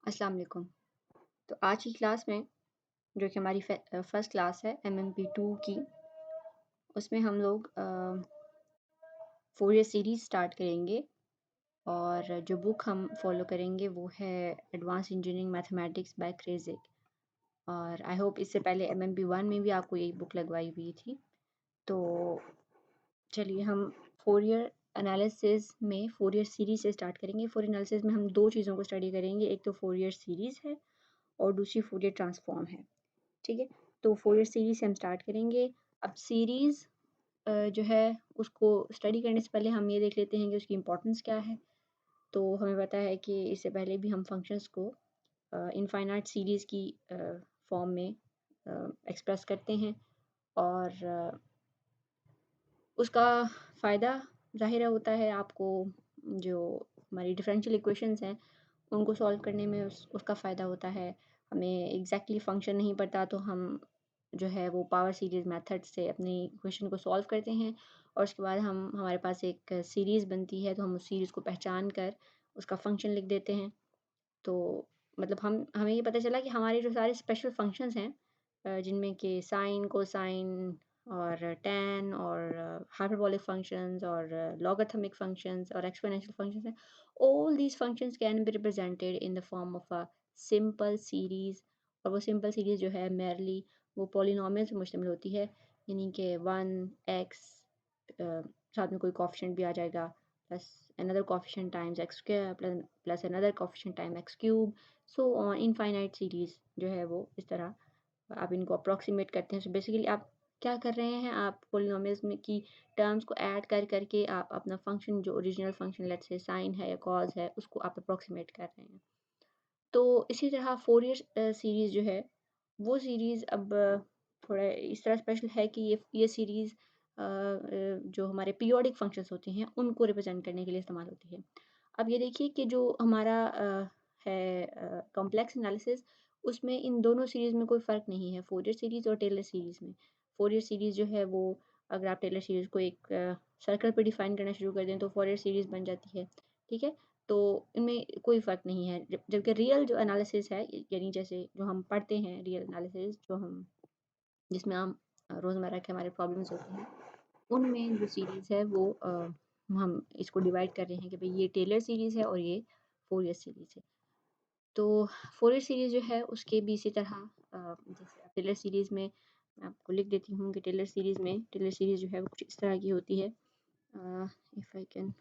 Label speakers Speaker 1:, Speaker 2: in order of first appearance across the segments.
Speaker 1: अस्सलाम वालेकुम। तो आज की क्लास में जो कि हमारी फर्स्ट क्लास है MMP2 की, उसमें हम लोग फोरियर सीरीज़ स्टार्ट करेंगे और जो बुक हम फॉलो करेंगे वो है advance engineering mathematics bye Kreyszig. और आई होप इससे पहले MMP1 में भी आपको यही बुक लगवाई हुई थी। तो चलिए हम फोरियर एनालिसिस में फोरियर सीरीज़ से स्टार्ट करेंगे। फोरियर एनालिसिस में हम दो चीज़ों को स्टडी करेंगे, एक तो फोरियर सीरीज़ है और दूसरी फोरियर ट्रांसफॉर्म है। ठीक है, तो फोरियर सीरीज से हम स्टार्ट करेंगे। अब सीरीज़ जो है उसको स्टडी करने से पहले हम ये देख लेते हैं कि उसकी इम्पोर्टेंस क्या है। तो हमें पता है कि इससे पहले भी हम फंक्शंस को इनफाइनाइट सीरीज़ की फॉर्म में एक्सप्रेस करते हैं और उसका फ़ायदा ज़ाहिर होता है आपको, जो हमारी डिफरेंशियल इक्वेशंस हैं उनको सॉल्व करने में उसका फ़ायदा होता है। हमें एग्जैक्टली फ़ंक्शन नहीं पता तो हम जो है वो पावर सीरीज़ मेथड से अपनी इक्वेशन को सॉल्व करते हैं और उसके बाद हमारे पास एक सीरीज़ बनती है, तो हम उस सीरीज़ को पहचान कर उसका फ़ंक्शन लिख देते हैं। तो मतलब हमें ये पता चला कि हमारे जो सारे स्पेशल फंक्शंस हैं, जिनमें कि साइन, कोसाइन और टैन और हाइपरबोलिक फंक्शंस और लॉगरिथमिक फंक्शंस और एक्सपोनेंशियल फंक्शंस हैं, all these functions can be represented in the form of a simple series. और वो सिंपल सीरीज़ जो है मेयरली वो पॉलिनॉमियल से मुश्तमिल होती है, यानी कि 1x साथ में कोई कोएफिशिएंट भी आ जाएगा, plus another coefficient times x square plus another coefficient times x cube, so on infinite series जो है वो इस तरह आप इनको अप्रोक्सीमेट करते हैं। सो बेसिकली आप क्या कर रहे हैं, आप पोलिनोमियल्स में की टर्म्स को ऐड कर करके आप अपना फंक्शन जो original function let's say sine है या कॉज है उसको आप अप्रोक्सीमेट कर रहे हैं। तो इसी तरह फोरियर सीरीज़ जो है वो सीरीज़ अब थोड़ा इस तरह स्पेशल है कि ये सीरीज़ जो हमारे पीरियोडिक फंक्शंस होते हैं उनको रिप्रेजेंट करने के लिए इस्तेमाल होती है। अब ये देखिए कि जो हमारा है कॉम्प्लेक्स एनालिसिस, उसमें इन दोनों सीरीज़ में कोई फ़र्क नहीं है, फोरियर सीरीज़ और टेलर सीरीज़ में। फोरियर सीरीज़ जो है वो अगर आप टेलर सीरीज़ को एक सर्कल पे डिफ़ाइन करना शुरू कर दें तो फोरियर सीरीज़ बन जाती है। ठीक है? तो इनमें कोई फ़र्क नहीं है। जबकि रियल जो एनालिसिस है, यानी जैसे जो हम पढ़ते हैं रियल एनालिसिस जो हम जिसमें हम रोज़मर्रा के हमारे प्रॉब्लम्स होते हैं, उनमें जो सीरीज़ है वो हम इसको डिवाइड कर रहे हैं कि भई ये टेलर सीरीज़ है और ये फोरियर सीरीज़ है। तो फोरियर सीरीज़ जो है उसके भी इसी तरह जैसे टेलर सीरीज़ में मैं आपको लिख देती हूँ कि टेलर सीरीज़ जो है वो कुछ इस तरह की होती है। If I can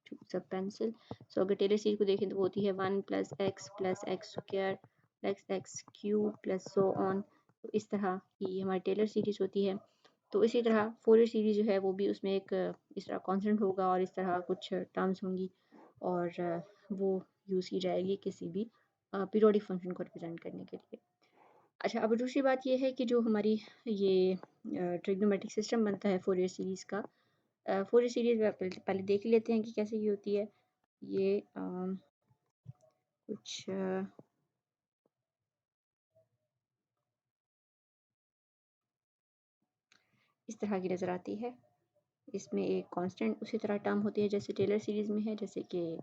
Speaker 1: choose a pencil. So अगर टेलर सीरीज़ को देखें तो वो होती है 1 plus x square plus x cube plus so on. तो इस तरह की हमारी टेलर सीरीज़ होती है। तो इसी तरह फोरियर सीरीज़ जो है वो भी उसमें एक इस तरह कांस्टेंट होगा और इस तरह कुछ टर्म्स होंगी और वो यूज़ की जाएगी किसी भी पीरियोडिक फंक्शन को रिप्रेजेंट करने के लिए। अच्छा, अब दूसरी बात ये है कि जो हमारी ये ट्रिग्नोमेट्रिक सिस्टम बनता है फोरियर सीरीज़ का, फोरियर सीरीज़ पहले देख लेते हैं कि कैसे ये होती है। ये कुछ इस तरह की नज़र आती है। इसमें एक कांस्टेंट उसी तरह टर्म होती है जैसे टेलर सीरीज़ में है, जैसे कि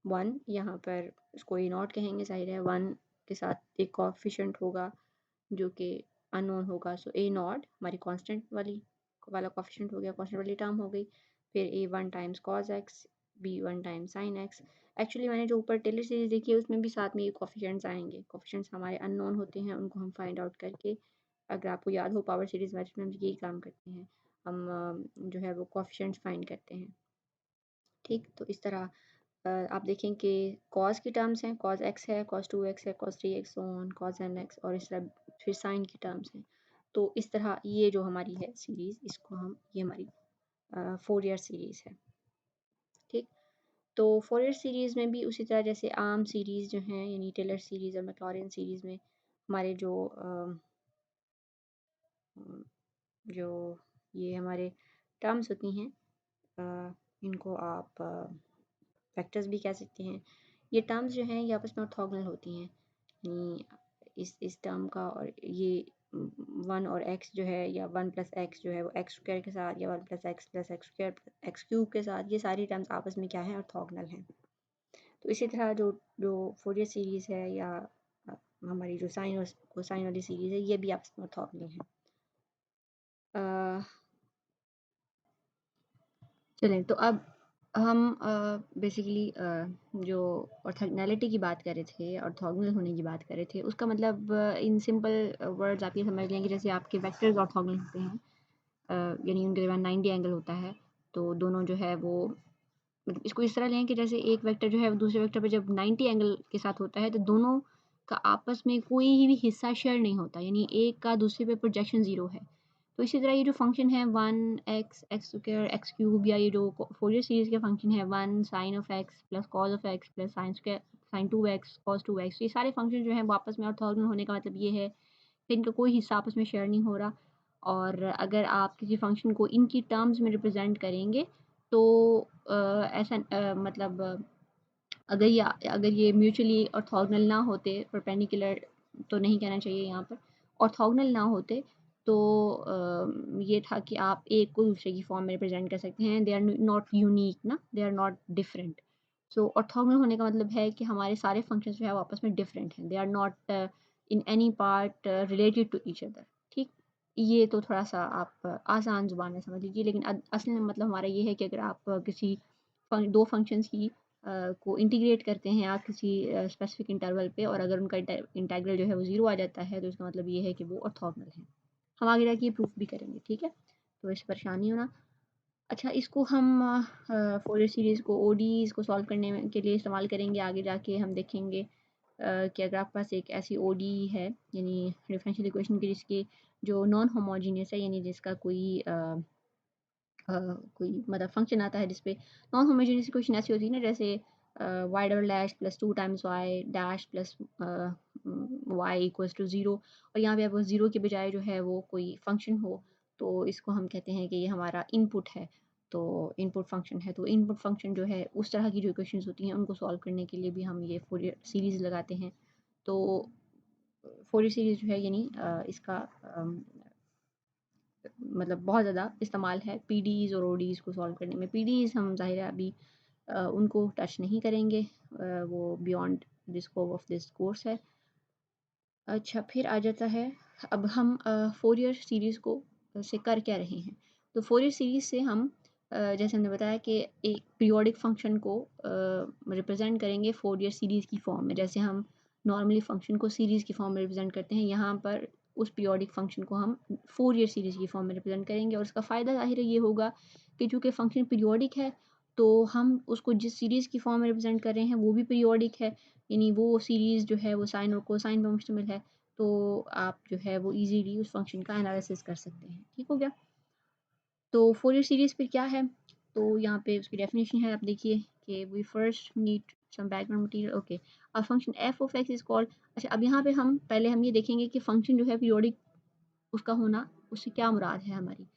Speaker 1: 1 यहाँ पर इसको ए नॉट कहेंगे, ज़ाहिर है 1 के साथ एक कोएफिशिएंट होगा जो कि अननोन होगा। सो ए नॉट हमारी कांस्टेंट वाला कोएफिशिएंट हो गया, कांस्टेंट वाली टर्म हो गई। फिर a1 times cos x, b1 times sin x। Actually मैंने जो ऊपर टेलर सीरीज़ देखी है उसमें भी साथ में ये कोएफिशिएंट्स आएँगे। कोएफिशिएंट्स हमारे अननोन होते हैं, उनको हम फाइंड आउट करके, अगर आपको याद हो पावर सीरीज़ मैथड में हम यही काम करते हैं। हम जो है वो कोएफिशिएंट्स फाइंड करते हैं। ठीक? तो इस तरह आप देखें कि कॉस की टर्म्स हैं, कॉस एक्स है, कॉस 2x है, cos 3x so on, cos nx और इस तरह फिर साइन की टर्म्स हैं। तो इस तरह ये जो हमारी है सीरीज़, इसको हम ये हमारी फोरियर सीरीज़ है। ठीक? तो फोरियर सीरीज़ में भी उसी तरह जैसे आम सीरीज़ जो हैं, यानी टेलर सीरीज़ और मैक्लॉरिन सीरीज़ में हमारे जो ये हमारे टर्म्स होती हैं, इनको आप वेक्टर्स भी कह सकते हैं। ये टर्म्स जो हैं ये आपस में ऑर्थोगोनल होती हैं, यानी इस टर्म का और ये 1 और x जो है या 1 प्लस एक्स जो है वो एक्स स्क्वायर के साथ या 1 plus x square x cube के साथ, ये सारी टर्म्स आपस में क्या है, ऑर्थोगोनल हैं। तो इसी तरह जो जो फोरियर सीरीज़ है या हमारी जो साइन और कोसाइन वाली सीरीज़ है, ये भी आपस में ऑर्थोगोनल है। चलें, तो अब हम बेसिकली जो ऑर्थोगोनैलिटी की बात कर रहे थे, ऑर्थोगोनल होने की बात कर रहे थे, उसका मतलब इन सिंपल वर्ड्स आप ये समझ लें कि जैसे आपके वेक्टर्स ऑर्थोगोनल होते हैं, यानी उनके दरमियान 90 एंगल होता है, तो दोनों जो है वो मतलब इसको इस तरह लें कि जैसे एक वेक्टर जो है वो दूसरे वेक्टर पे जब 90 एंगल के साथ होता है, तो दोनों का आपस में कोई भी हिस्सा शेयर नहीं होता, यानी एक का दूसरे पे प्रोजेक्शन 0 है। तो इसी तरह ये जो फंक्शन है 1x x square x cube, या ये जो फोरियर सीरीज़ के फंक्शन है 1 sine of x plus cos of x plus sine square sine 2x cos 2x, ये सारे फंक्शन जो हैं वो आपस में ऑर्थोगोनल होने का मतलब ये है कि इनका कोई हिस्सा आपस में शेयर नहीं हो रहा। और अगर आप किसी फंक्शन को इनकी टर्म्स में रिप्रेजेंट करेंगे तो ऐसा मतलब अगर ये म्यूचुअली ऑर्थोगोनल ना होते, परपेंडिकुलर तो नहीं कहना चाहिए यहाँ पर, ऑर्थोगोनल ना होते तो ये था कि आप एक को दूसरे की फॉर्म में रिप्रेजेंट कर सकते हैं। दे आर नॉट यूनिक ना, they are not different. So orthogonal होने का मतलब है कि हमारे सारे फंक्शंस जो है वो आपस में डिफरेंट हैं, they are not in any part related to each other. ठीक, ये तो थोड़ा सा आप आसान जुबान में समझ लीजिए, लेकिन असल में मतलब हमारा ये है कि अगर आप किसी दो फंक्शंस की को इंटीग्रेट करते हैं आप किसी स्पेसिफिक इंटरवल पे, और अगर उनका इंटीग्रल जो है वो 0 आ जाता है, तो इसका मतलब ये है कि वो ऑर्थोगोनल है। हम आगे जाके ये प्रूफ भी करेंगे, ठीक है? तो इससे परेशान नहीं होना। अच्छा, इसको हम फोरियर सीरीज़ को ओडीज़ को सॉल्व करने के लिए इस्तेमाल करेंगे। आगे जाके हम देखेंगे कि अगर आपके पास एक ऐसी ओडी है, यानी डिफरेंशियल इक्वेशन की जिसकी जो नॉन होमोजीनियस है, यानी जिसका कोई मतलब फंक्शन आता है जिसपे नॉन होमोजेनियस इक्वेशन ऐसी होती है ना, जैसे y double dash plus 2 times y dash plus y equals to 0, और यहाँ पे आपको 0 के बजाय जो है वो कोई फंक्शन हो, तो इसको हम कहते हैं कि ये हमारा इनपुट है। तो इनपुट फंक्शन है, तो इनपुट फंक्शन जो है उस तरह की जो इक्वेशंस होती हैं उनको सॉल्व करने के लिए भी हम ये फोरियर सीरीज़ लगाते हैं। तो फोरियर सीरीज़ जो है यानी इसका मतलब बहुत ज़्यादा इस्तेमाल है पीडीज़ और ओडीज़ को सॉल्व करने में। पीडीज़ हम ज़ाहिर है अभी उनको टच नहीं करेंगे, वो beyond the scope of this course है। अच्छा, फिर आ जाता है, अब हम फोरियर सीरीज़ को से कर क्या रहे हैं। तो फोरियर सीरीज़ से हम जैसे हमने बताया कि एक पीरियोडिक फंक्शन को रिप्रेजेंट करेंगे फोरियर सीरीज़ की फॉर्म में, जैसे हम नॉर्मली फंक्शन को सीरीज़ की फॉर्म में रिप्रेजेंट करते हैं, यहाँ पर उस पीरियोडिक फंक्शन को हम फोरियर सीरीज़ की फॉर्म में रिप्रेजेंट करेंगे। और इसका फ़ायदा ज़ाहिर है ये होगा कि चूँकि फंक्शन पीरियोडिक है, तो हम उसको जिस सीरीज़ की फॉर्म में रिप्रेजेंट कर रहे हैं वो भी पीरियोडिक है, यानी वो सीरीज़ जो है वो साइन और कोसाइन पे मुश्तमिल है। तो आप जो है वो इजीली उस फंक्शन का एनालिसिस कर सकते हैं। ठीक हो गया? तो फोरियर सीरीज़ फिर क्या है? तो यहाँ पे उसकी डेफिनेशन है, आप देखिए कि we first need some background material. Okay, a function f of x is called. अच्छा, अब यहाँ पे हम पहले हम ये देखेंगे कि फंक्शन जो है पीरियोडिक उसका होना, उससे क्या मुराद है हमारी।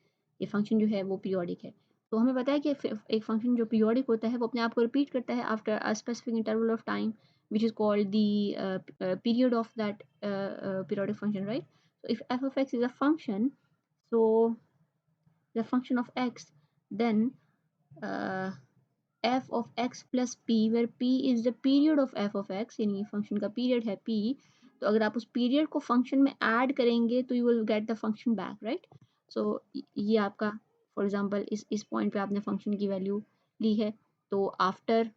Speaker 1: ये फंक्शन जो है वो पीरियोडिक है। तो हमें पता है कि एक फंक्शन जो पीरियोडिक होता है वो अपने आप को रिपीट करता है after a specific interval of time which is called the period of that periodic function, right? So if f of x is a function, so the function of x, then uh, f of x plus p, where p is the period of f of x, यानी function का period है p, तो अगर आप उस period को function में add करेंगे तो you will get the function back, right? So ये आपका फॉर एग्जांपल इस पॉइंट पे आपने फंक्शन की वैल्यू ली है, तो आफ्टर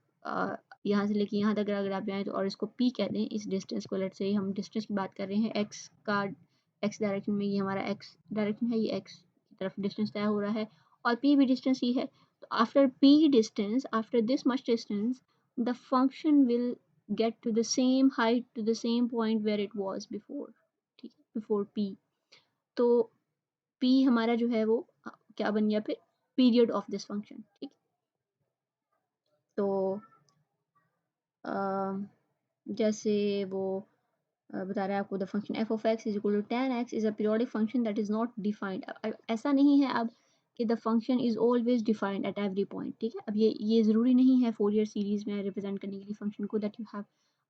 Speaker 1: यहाँ से लेके यहाँ तक अगर आप जाएँ तो और इसको p कह दें, इस डिस्टेंस को, लेट्स से हम डिस्टेंस की बात कर रहे हैं x का, x डायरेक्शन में ये हमारा x डायरेक्शन है, ये x की तरफ डिस्टेंस तय हो रहा है और p भी डिस्टेंस ही है। तो after p distance, after this much distance, the function will get to the same height, to the same point where it was before, ठीक है, before p। तो p हमारा जो है वो क्या बन गया फिर, पीरियड ऑफ दिस फंक्शन। ठीक, तो जैसे वो बता रहा है आपको, the function f of x is equal to ten x is a periodic function that is not defined. ऐसा नहीं है अब कि the function is always defined at every point. ठीक है, अब ये ज़रूरी नहीं है फोरियर सीरीज़ में रिप्रेजेंट करने के लिए फंक्शन को that you have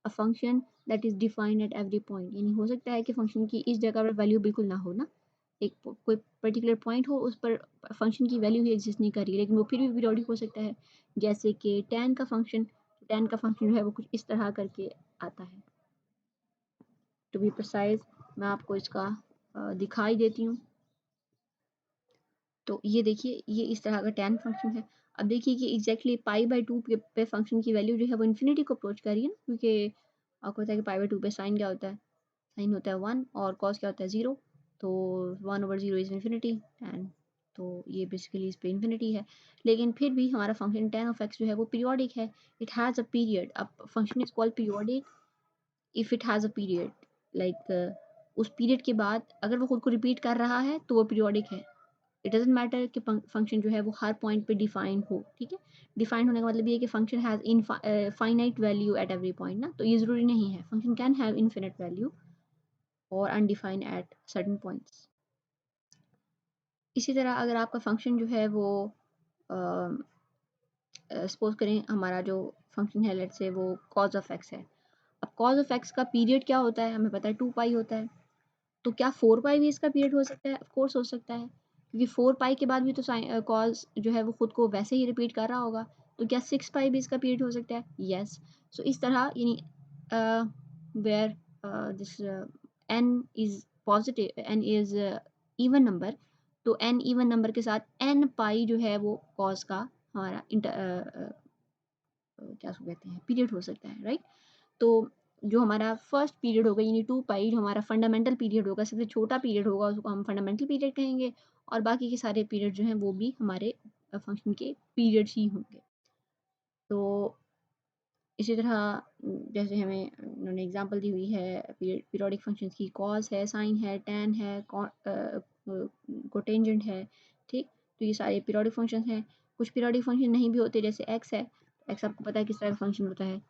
Speaker 1: a function that is defined at every point, यानी हो सकता है कि फंक्शन की इस जगह पर वैल्यू बिल्कुल ना हो ना, एक कोई पर्टिकुलर पॉइंट हो उस पर फंक्शन की वैल्यू ही एग्जिस्ट नहीं कर रही, लेकिन वो फिर भी पीरियोडिक हो सकता है। जैसे कि टेन का फंक्शन tan का फंक्शन जो है वो कुछ इस तरह करके आता है। टू बी प्रिसाइज मैं आपको इसका दिखाई देती हूँ। तो ये देखिए ये इस तरह का tan फंक्शन है। अब देखिए कि एग्जैक्टली पाई/2 पे फंक्शन की वैल्यू जो है वो इन्फिनिटी को अप्रोच कर रही है ना, क्योंकि आपको पता है कि पाई/2 पे साइन क्या होता है, साइन होता है 1 और कॉस क्या होता है 0। तो 1/0 इज़ इन्फिनिटी एंड तो ये बेसिकली इस पे इन्फिनिटी है। लेकिन फिर भी हमारा फंक्शन tan ऑफ x जो है वो पीरियोडिक है। It has a period. अब function is called periodic if it has a period, like उस पीरियड के बाद अगर वो खुद को रिपीट कर रहा है तो वो पीरियोडिक है। इट डज़न्ट मैटर कि फंक्शन जो है वो हर पॉइंट पे डिफाइन हो, ठीक है। डिफाइन होने का मतलब ये है कि function has finite value eight every point ना, तो ये ज़रूरी नहीं है। Function can have infinite value और अनडिफाइंड एट सर्टेन पॉइंट्स। इसी तरह अगर आपका फंक्शन जो है वो सपोज करें हमारा जो फंक्शन है लेट्स से वो कॉज ऑफ एक्स है। अब कॉज ऑफ एक्स का पीरियड क्या होता है, हमें पता है 2 पाई होता है। तो क्या 4 पाई भी इसका पीरियड हो सकता है? ऑफ कोर्स हो सकता है, क्योंकि 4 पाई के बाद भी तो कॉस जो है वो खुद को वैसे ही रिपीट कर रहा होगा। तो क्या 6 पाई भी इसका पीरियड हो सकता है? यस। सो इस तरह यानी where this n is positive, n is even number, तो n इवन नंबर के साथ n पाई जो है वो कॉस का हमारा क्या उसको कहते हैं पीरियड हो सकता है, राइट। तो जो हमारा फर्स्ट पीरियड होगा यानी 2 पाई जो हमारा फंडामेंटल पीरियड होगा, सबसे छोटा पीरियड होगा, उसको हम फंडामेंटल पीरियड कहेंगे और बाकी के सारे पीरियड जो हैं वो भी हमारे फंक्शन के पीरियड्स ही होंगे। तो इसी तरह जैसे हमें उन्होंने एग्जांपल दी हुई है पीरियोडिक फंक्शंस की, कॉस है, साइन है, टैन है, कोटेंजेंट है, ठीक। तो ये सारे पीरियोडिक फंक्शंस हैं। कुछ पीरियोडिक फंक्शन नहीं भी होते, जैसे एक्स है। एक्स आपको पता है किस तरह का फंक्शन होता है।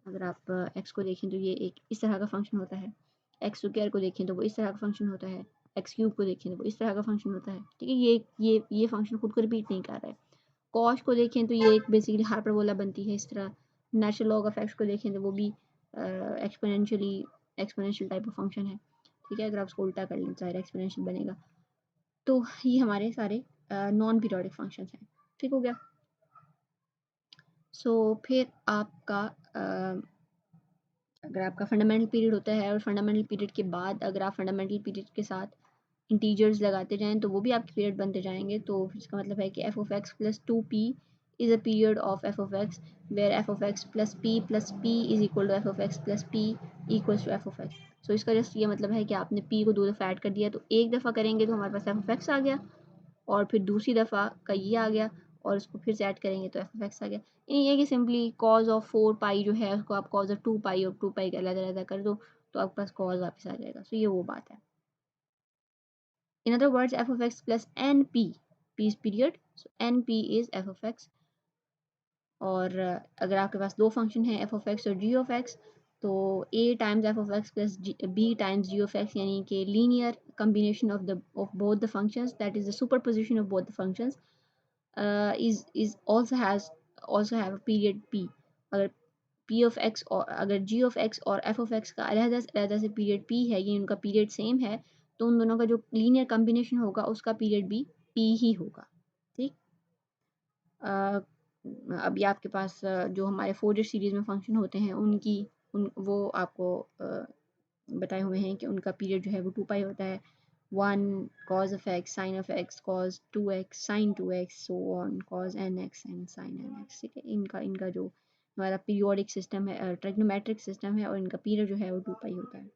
Speaker 1: अगर आप एक्स को देखें तो ये एक इस तरह का फंक्शन होता है। एक्स स्क्वायर को देखें तो वो इस तरह का फंक्शन होता है। एक्स क्यूब को देखें तो वो इस तरह का फंक्शन होता है, ठीक है। ये फंक्शन खुद को रिपीट नहीं कर रहा है। कॉस को देखें तो ये एक बेसिकली हाइपरबोला बनती है इस तरह। नेचुरल लॉग ऑफ एक्स को देखें तो वो भी exponentially exponential type of function है, ठीक है। अगर आप उसको उल्टा कर लें तो एक्सपोनेंशियल बनेगा। तो ये हमारे सारे नॉन पीरियोडिक फंक्शंस हैं, ठीक हो गया। सो फिर आपका अगर आपका फंडामेंटल पीरियड होता है और फंडामेंटल पीरियड के बाद अगर आप फंडामेंटल पीरियड के साथ इंटीजर्स लगाते जाएँ तो वो भी आपके पीरियड बनते जाएंगे। तो फिर इसका मतलब है कि f of x plus 2p is a period of f of x where f of x plus p is equal to f of x plus p equals to f of x. So इसका just ये मतलब है कि आपने p को 2 दफ़ा add कर दिया, तो एक दफ़ा करेंगे तो हमारे पास एफ ऑफ एक्स आ गया और फिर दूसरी दफ़ा का ये आ गया और इसको फिर से ऐड करेंगे तो एफ ऑफ एक्स आ गया। ये है कि सिंपली कॉज ऑफ 4 पाई जो है उसको आप कॉज ऑफ 2 पाई और 2 पाई का अलग-अलग कर दो तो आपके पास कॉज वापस आ जाएगा। सो ये वो बात है। In other words, f of x plus np, p is period, so np is f of x। और अगर आपके पास दो फंक्शन है f of x और g of x, तो a times f of x plus b times g of x यानी कि linear combination of both the functions, that is the superposition of both the functions is also have a period p। अगर p of x और अगर g of x और f of x का अलग से period p है, ये उनका पीरियड सेम है, तो उन दोनों का जो लीनियर कम्बिनेशन होगा उसका पीरियड भी p ही होगा, ठीक। अ, अभी आपके पास जो हमारे फोरियर सीरीज में फंक्शन होते हैं उनकी वो आपको बताए हुए हैं कि उनका पीरियड जो है वो 2 पाई होता है। 1 cos of x sin of x cos 2x sin 2x so on cos nx and sin nx, ठीक है। इनका इनका जो हमारा पीरियोडिक सिस्टम है ट्रिग्नोमेट्रिक सिस्टम है और इनका पीरियड जो है वो 2 पाई होता है।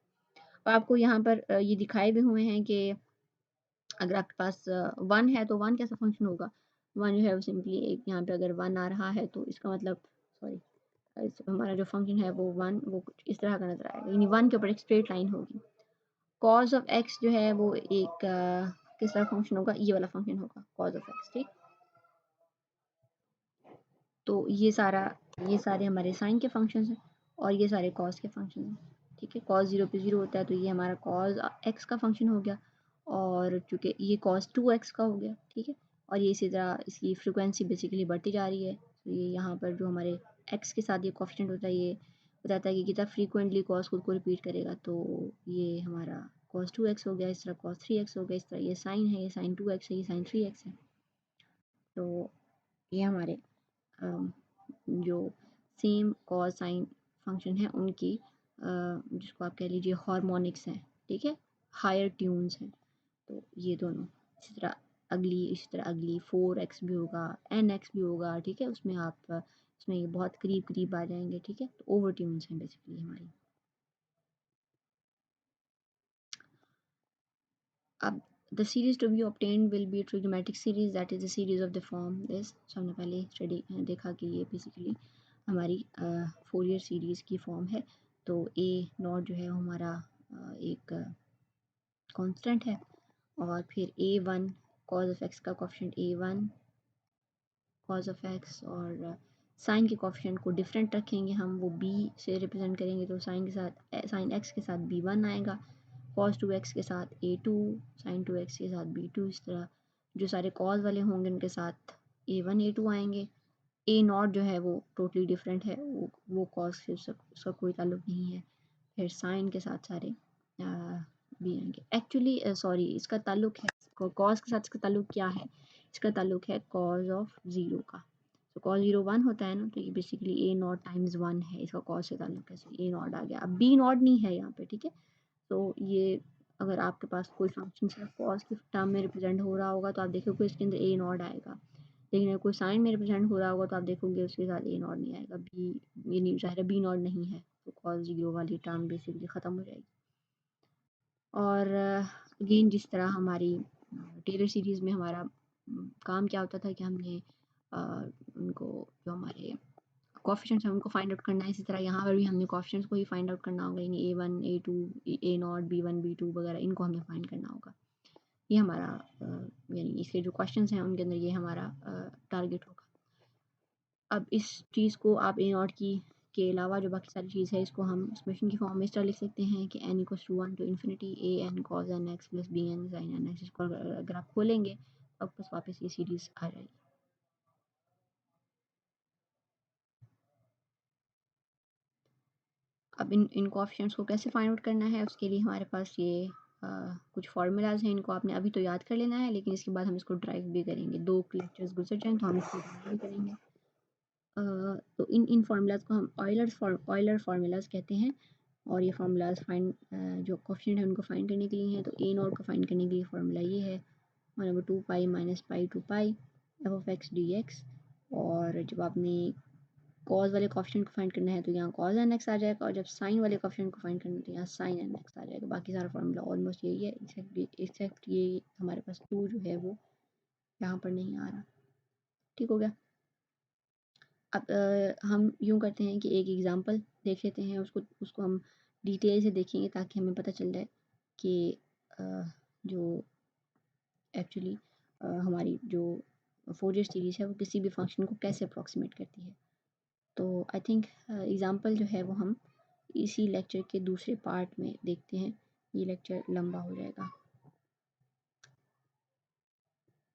Speaker 1: और आपको यहाँ पर ये दिखाए भी हुए हैं कि अगर आपके पास 1 है तो 1 कैसा फंक्शन होगा। 1 जो है वो सिंपली एक यहाँ पे अगर 1 आ रहा है तो इसका मतलब सॉरी हमारा जो फंक्शन है वो 1 वो कुछ इस तरह का नजर आएगा, यानी 1 के ऊपर एक स्ट्रेट लाइन होगी। कॉज ऑफ एक्स जो है वो एक किस तरह फंक्शन होगा, ये वाला फंक्शन होगा कॉज ऑफ एक्स, ठीक। तो ये सारे हमारे साइन के फंक्शंस हैं और ये सारे कॉज के फंक्शन हैं, ठीक है। कॉज 0 पे 0 होता है तो ये हमारा कॉज एक्स का फंक्शन हो गया और चूँकि ये कॉज 2x का हो गया, ठीक है। और ये इसी तरह इसकी फ्रिक्वेंसी बेसिकली बढ़ती जा रही है। तो ये यहाँ पर जो हमारे एक्स के साथ ये कोफिशिएंट होता है ये बताता है कि कितना फ्रीक्वेंटली कॉज खुद को रिपीट करेगा। तो ये हमारा cos 2x हो गया, इस तरह cos 3x हो गया, इस तरह ये साइन है, ये साइन 2x है, ये साइन 3x है। तो ये हमारे जो सेम कॉस साइन फंक्शन है उनकी, जिसको आप कह लीजिए हार्मोनिक्स हैं, ठीक है, हायर ट्यून्स हैं। तो ये दोनों इसी तरह अगली 4x भी होगा, nx भी होगा, ठीक है, उसमें आप इसमें ये बहुत करीब करीब आ जाएंगे, ठीक है। तो ओवर ट्यून्स हैं बेसिकली हमारी। अब the series to be obtained will be a trigonometric series, that is the series of the form this। so हमने पहले स्टडी देखा कि ये बेसिकली हमारी फोरियर सीरीज़ की फॉर्म है। तो a नॉट जो है वो हमारा एक कांस्टेंट है, और फिर a1 cos ऑफ x का coefficient a1 cos of x, और साइन के कोफिशिएंट को डिफरेंट रखेंगे हम, वो b से रिप्रेजेंट करेंगे, तो साइन के साथ साइन x के साथ b1 आएगा, cos 2x के साथ a2, sin 2x के साथ b2, इस तरह जो सारे cos वाले होंगे उनके साथ a1 a2 आएंगे। a नॉट जो है वो टोटली डिफरेंट है, वो cos से उसका कोई ताल्लुक नहीं है। फिर साइन के साथ सारे भी आएंगे। एक्चुअली सॉरी, इसका ताल्लुक है cos के साथ, इसका ताल्लुक क्या है, इसका ताल्लुक है cos ऑफ 0 का। तो cos 0 1 होता है ना, तो ये बेसिकली a नॉट टाइम्स 1 है, इसका cos से ताल्लुक है, a नॉट आ गया। अब b नॉट नहीं है यहाँ पे, ठीक है। तो ये अगर आपके पास कोई फंक्शन सिर्फ कॉस की टर्म में रिप्रेजेंट हो रहा होगा तो आप देखोगे इसके अंदर ए नॉट आएगा, लेकिन अगर कोई साइन में रिप्रेजेंट हो रहा होगा तो आप देखोगे उसके साथ ए नॉट नहीं आएगा, बी ये नहीं, ज़ाहिर बी नॉट नहीं है, तो कॉस जीरो वाली टर्म बेसिकली ख़त्म हो जाएगी। और अगेन जिस तरह हमारी टेलर सीरीज़ में हमारा काम क्या होता था कि हमने उनको जो हमारे कोफिशिएंट्स हैं उनको फाइंड आउट करना है, इसी तरह यहाँ पर भी हमने कोफिशिएंट्स को ही फाइंड आउट करना होगा, यानी a1 a2 a not b1 b2 वगैरह, इनको हमें फाइंड करना होगा। ये हमारा यानी इसके जो क्वेश्चंस हैं उनके अंदर ये हमारा टारगेट होगा। अब इस चीज़ को आप a नॉट की के अलावा जो बाकी सारी चीज़ है इसको हम एक्सप्रेशन की फॉर्म में इस तरह लिख सकते हैं कि n equals to 1 to infinity a n cos n x plus b n sin n x। इसको अगर आप खोलेंगे तो आपके पास वापस ये सीरीज़ आ जाएगी। अब इन कोएफिशिएंट्स को कैसे फाइंड आउट करना है, उसके लिए हमारे पास ये कुछ फार्मूलाज हैं, इनको आपने अभी तो याद कर लेना है, लेकिन इसके बाद हम इसको ड्राइव भी करेंगे। 2 लेक्चर्स गुजर जाएँ तो हम इसको ड्राइव भी करेंगे। तो इन फार्मूलाज को हम ऑयलर फार्मूलाज कहते हैं, और ये फार्मूलाज जो कोएफिशिएंट है उनको फाइंड करने के लिए हैं। तो a नॉट को फाइंड करने के लिए फार्मूला ये है 1/2 pi minus pi to pi f of x dx। और जब आपने कॉस वाले कोफिशिएंट को फाइंड करना है तो यहाँ cos n x आ जाएगा, और जब साइन वाले कोफिशिएंट को फाइंड करना है तो यहाँ sin n x आ जाएगा। बाकी सारा फार्मूला ऑलमोस्ट यही है, एक्सेप्ट ये हमारे पास 2 जो है वो यहाँ पर नहीं आ रहा। ठीक हो गया। अब हम यूँ करते हैं कि एक एग्जांपल देख लेते हैं, उसको उसको हम डिटेल से देखेंगे ताकि हमें पता चल जाए कि जो एक्चुअली हमारी जो फोरियर सीरीज़ है वो किसी भी फंक्शन को कैसे अप्रॉक्सीमेट करती है। तो आई थिंक एग्ज़ाम्पल जो है वो हम इसी लेक्चर के दूसरे पार्ट में देखते हैं, ये लेक्चर लंबा हो जाएगा।